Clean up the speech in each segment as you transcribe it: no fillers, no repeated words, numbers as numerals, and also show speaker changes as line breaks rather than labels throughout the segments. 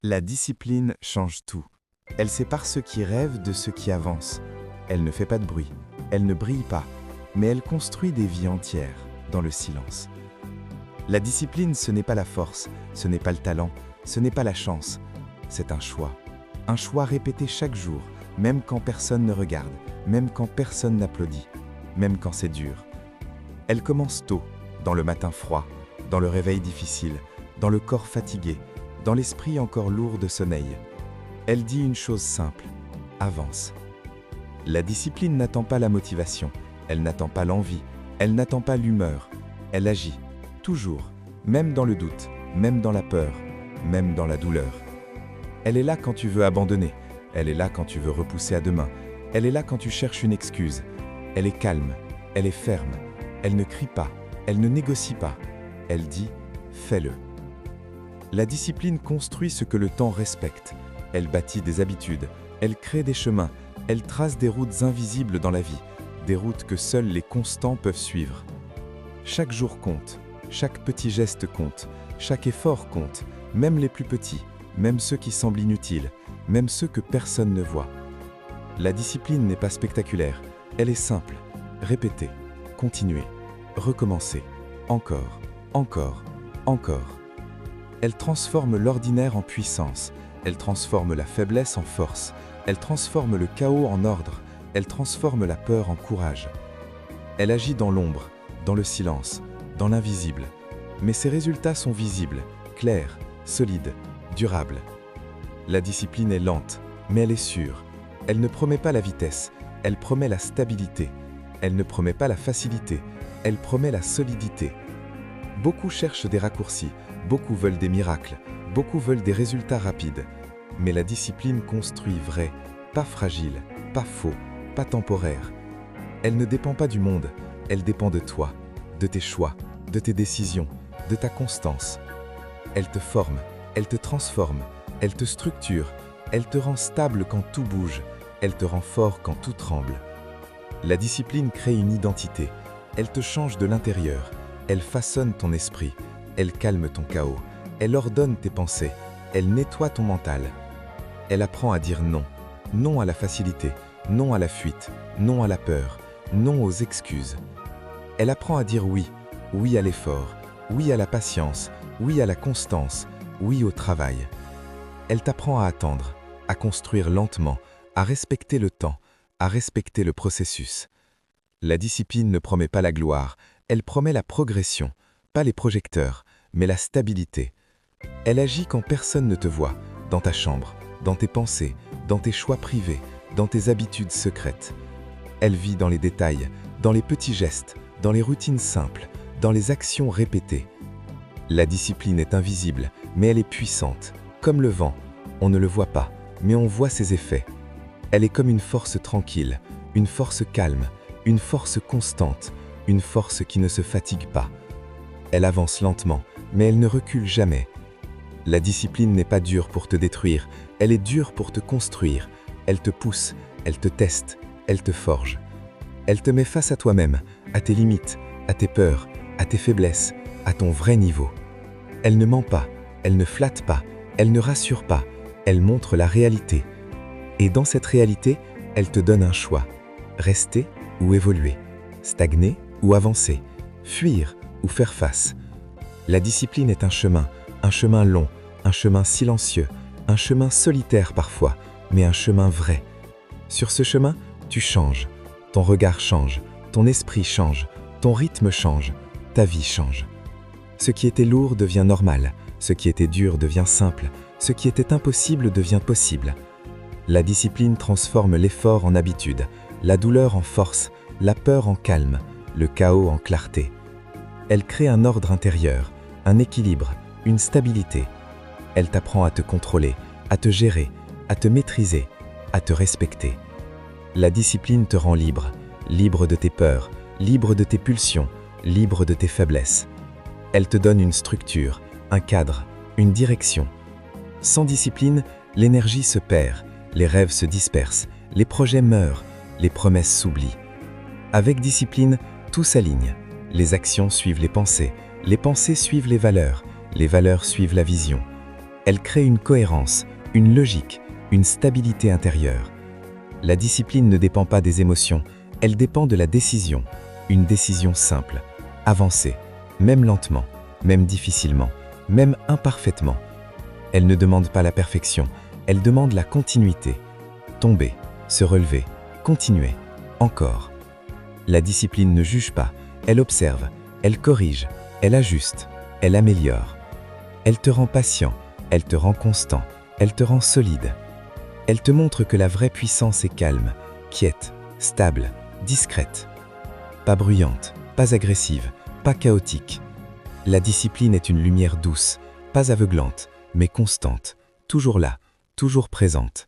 La discipline change tout. Elle sépare ceux qui rêvent de ceux qui avancent. Elle ne fait pas de bruit, elle ne brille pas, mais elle construit des vies entières dans le silence. La discipline, ce n'est pas la force, ce n'est pas le talent, ce n'est pas la chance. C'est un choix répété chaque jour, même quand personne ne regarde, même quand personne n'applaudit, même quand c'est dur. Elle commence tôt, dans le matin froid, dans le réveil difficile, dans le corps fatigué, dans l'esprit encore lourd de sommeil. Elle dit une chose simple: avance. La discipline n'attend pas la motivation, elle n'attend pas l'envie, elle n'attend pas l'humeur. Elle agit, toujours, même dans le doute, même dans la peur, même dans la douleur. Elle est là quand tu veux abandonner, elle est là quand tu veux repousser à demain, elle est là quand tu cherches une excuse. Elle est calme, elle est ferme, elle ne crie pas, elle ne négocie pas. Elle dit: fais-le. La discipline construit ce que le temps respecte. Elle bâtit des habitudes, elle crée des chemins, elle trace des routes invisibles dans la vie, des routes que seuls les constants peuvent suivre. Chaque jour compte, chaque petit geste compte, chaque effort compte, même les plus petits, même ceux qui semblent inutiles, même ceux que personne ne voit. La discipline n'est pas spectaculaire, elle est simple. Répéter, continuer, recommencer, encore, encore, encore. Elle transforme l'ordinaire en puissance, elle transforme la faiblesse en force, elle transforme le chaos en ordre, elle transforme la peur en courage. Elle agit dans l'ombre, dans le silence, dans l'invisible. Mais ses résultats sont visibles, clairs, solides, durables. La discipline est lente, mais elle est sûre. Elle ne promet pas la vitesse, elle promet la stabilité. Elle ne promet pas la facilité, elle promet la solidité. Beaucoup cherchent des raccourcis, beaucoup veulent des miracles, beaucoup veulent des résultats rapides. Mais la discipline construit vrai, pas fragile, pas faux, pas temporaire. Elle ne dépend pas du monde, elle dépend de toi, de tes choix, de tes décisions, de ta constance. Elle te forme, elle te transforme, elle te structure, elle te rend stable quand tout bouge, elle te rend fort quand tout tremble. La discipline crée une identité, elle te change de l'intérieur, elle façonne ton esprit, elle calme ton chaos, elle ordonne tes pensées, elle nettoie ton mental. Elle apprend à dire non, non à la facilité, non à la fuite, non à la peur, non aux excuses. Elle apprend à dire oui, oui à l'effort, oui à la patience, oui à la constance, oui au travail. Elle t'apprend à attendre, à construire lentement, à respecter le temps, à respecter le processus. La discipline ne promet pas la gloire, elle promet la progression, pas les projecteurs, mais la stabilité. Elle agit quand personne ne te voit, dans ta chambre, dans tes pensées, dans tes choix privés, dans tes habitudes secrètes. Elle vit dans les détails, dans les petits gestes, dans les routines simples, dans les actions répétées. La discipline est invisible, mais elle est puissante. Comme le vent, on ne le voit pas, mais on voit ses effets. Elle est comme une force tranquille, une force calme, une force constante, une force qui ne se fatigue pas. Elle avance lentement, mais elle ne recule jamais. La discipline n'est pas dure pour te détruire, elle est dure pour te construire. Elle te pousse, elle te teste, elle te forge. Elle te met face à toi-même, à tes limites, à tes peurs, à tes faiblesses, à ton vrai niveau. Elle ne ment pas, elle ne flatte pas, elle ne rassure pas, elle montre la réalité. Et dans cette réalité, elle te donne un choix. Rester ou évoluer, stagner ou avancer, fuir ou faire face. La discipline est un chemin long, un chemin silencieux, un chemin solitaire parfois, mais un chemin vrai. Sur ce chemin, tu changes, ton regard change, ton esprit change, ton rythme change, ta vie change. Ce qui était lourd devient normal, ce qui était dur devient simple, ce qui était impossible devient possible. La discipline transforme l'effort en habitude, la douleur en force, la peur en calme, le chaos en clarté. Elle crée un ordre intérieur, un équilibre, une stabilité. Elle t'apprend à te contrôler, à te gérer, à te maîtriser, à te respecter. La discipline te rend libre, libre de tes peurs, libre de tes pulsions, libre de tes faiblesses. Elle te donne une structure, un cadre, une direction. Sans discipline, l'énergie se perd, les rêves se dispersent, les projets meurent, les promesses s'oublient. Avec discipline, tout s'aligne. Les actions suivent les pensées suivent les valeurs suivent la vision. Elle crée une cohérence, une logique, une stabilité intérieure. La discipline ne dépend pas des émotions, elle dépend de la décision. Une décision simple, avancer, même lentement, même difficilement, même imparfaitement. Elle ne demande pas la perfection, elle demande la continuité. Tomber, se relever, continuer, encore. La discipline ne juge pas, elle observe, elle corrige, elle ajuste, elle améliore. Elle te rend patient, elle te rend constant, elle te rend solide. Elle te montre que la vraie puissance est calme, quiète, stable, discrète. Pas bruyante, pas agressive, pas chaotique. La discipline est une lumière douce, pas aveuglante, mais constante, toujours là, toujours présente.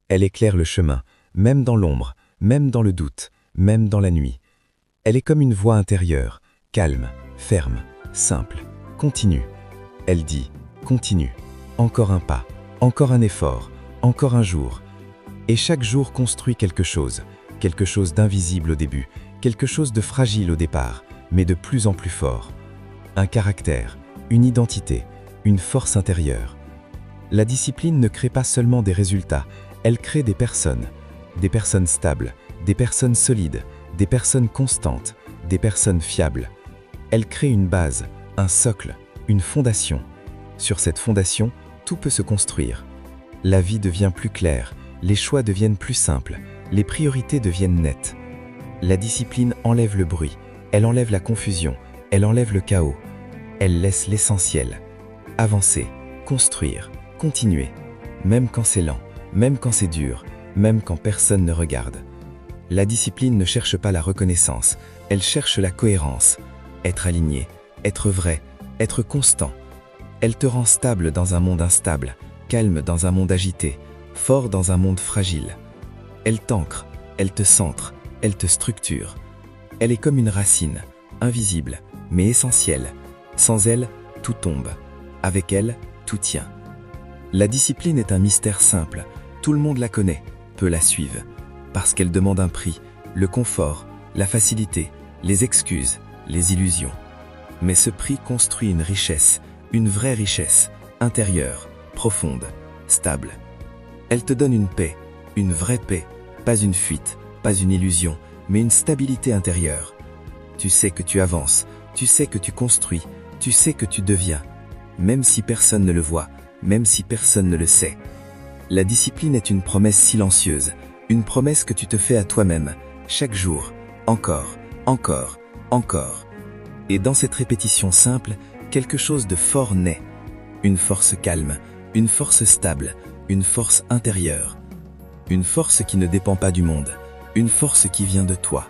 Elle éclaire le chemin, même dans l'ombre, même dans le doute, même dans la nuit. Elle est comme une voix intérieure, calme, ferme, simple, continue. Elle dit « Continue, encore un pas, encore un effort, encore un jour. » Et chaque jour construit quelque chose d'invisible au début, quelque chose de fragile au départ, mais de plus en plus fort. Un caractère, une identité, une force intérieure. La discipline ne crée pas seulement des résultats, elle crée des personnes stables, des personnes solides, des personnes constantes, des personnes fiables. Elle crée une base, un socle, une fondation. Sur cette fondation, tout peut se construire. La vie devient plus claire, les choix deviennent plus simples, les priorités deviennent nettes. La discipline enlève le bruit, elle enlève la confusion, elle enlève le chaos. Elle laisse l'essentiel. Avancer, construire, continuer, même quand c'est lent, même quand c'est dur, même quand personne ne regarde. La discipline ne cherche pas la reconnaissance, elle cherche la cohérence. Être aligné, être vrai, être constant. Elle te rend stable dans un monde instable, calme dans un monde agité, fort dans un monde fragile. Elle t'ancre, elle te centre, elle te structure. Elle est comme une racine, invisible, mais essentielle. Sans elle, tout tombe. Avec elle, tout tient. La discipline est un mystère simple. Tout le monde la connaît, peut la suivre. Parce qu'elle demande un prix, le confort, la facilité, les excuses, les illusions. Mais ce prix construit une richesse, une vraie richesse, intérieure, profonde, stable. Elle te donne une paix, une vraie paix, pas une fuite, pas une illusion, mais une stabilité intérieure. Tu sais que tu avances, tu sais que tu construis, tu sais que tu deviens, même si personne ne le voit, même si personne ne le sait. La discipline est une promesse silencieuse, une promesse que tu te fais à toi-même, chaque jour, encore, encore, encore. Et dans cette répétition simple, quelque chose de fort naît. Une force calme, une force stable, une force intérieure. Une force qui ne dépend pas du monde, une force qui vient de toi.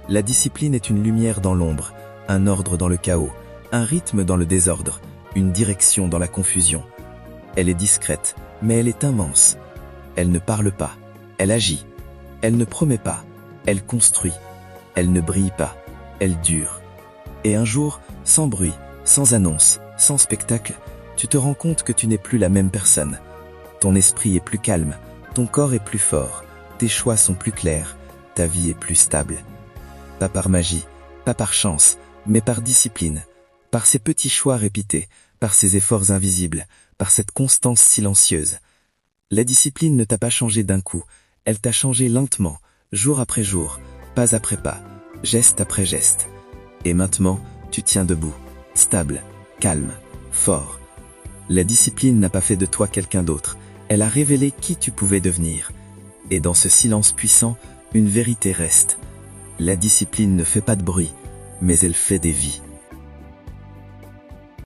La discipline est une lumière dans l'ombre, un ordre dans le chaos, un rythme dans le désordre, une direction dans la confusion. Elle est discrète, mais elle est immense. Elle ne parle pas, elle agit. Elle ne promet pas, elle construit. Elle ne brille pas, elle dure. Et un jour, sans bruit, sans annonce, sans spectacle, tu te rends compte que tu n'es plus la même personne. Ton esprit est plus calme, ton corps est plus fort, tes choix sont plus clairs, ta vie est plus stable. Pas par magie, pas par chance, mais par discipline, par ces petits choix répétés, par ces efforts invisibles, par cette constance silencieuse. La discipline ne t'a pas changé d'un coup, elle t'a changé lentement, jour après jour, pas après pas, geste après geste. Et maintenant, tu tiens debout, stable, calme, fort. La discipline n'a pas fait de toi quelqu'un d'autre, elle a révélé qui tu pouvais devenir. Et dans ce silence puissant, une vérité reste. La discipline ne fait pas de bruit, mais elle fait des vies.